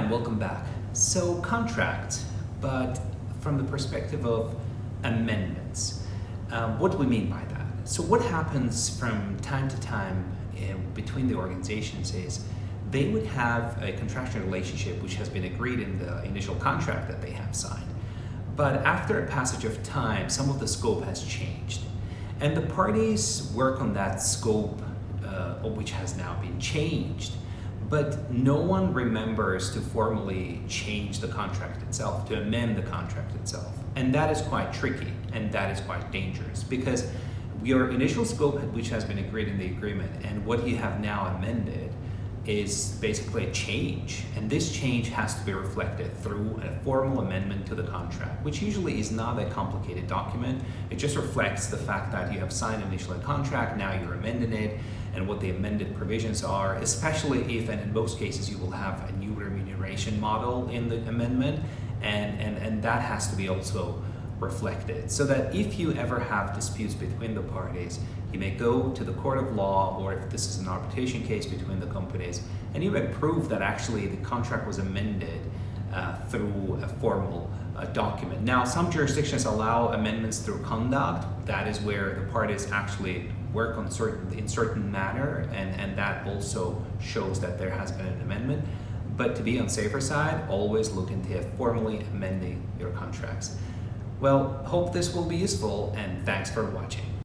and welcome back. So contract, but from the perspective of amendments. What do we mean by that? So what happens from time to time between the organizations is they would have a contractual relationship which has been agreed in the initial contract that they have signed. But after a passage of time, some of the scope has changed. And the parties work on that scope which has now been changed. But no one remembers to formally change the contract itself, to amend the contract itself. And that is quite tricky and that is quite dangerous because your initial scope which has been agreed in the agreement and what you have now amended is basically a change. And this change has to be reflected through a formal amendment to the contract, which usually is not a complicated document. It just reflects the fact that you have signed initially a contract, now you're amending it, and what the amended provisions are, especially if, and in most cases, you will have a new remuneration model in the amendment, and that has to be also reflected. So that if you ever have disputes between the parties, you may go to the court of law, or if this is an arbitration case between the companies, and you may prove that actually the contract was amended through a formal document. Now, some jurisdictions allow amendments through conduct. That is where the parties actually work on in certain manner, and that also shows that there has been an amendment. But to be on safer side, always look into formally amending your contracts. Well, hope this will be useful, and thanks for watching.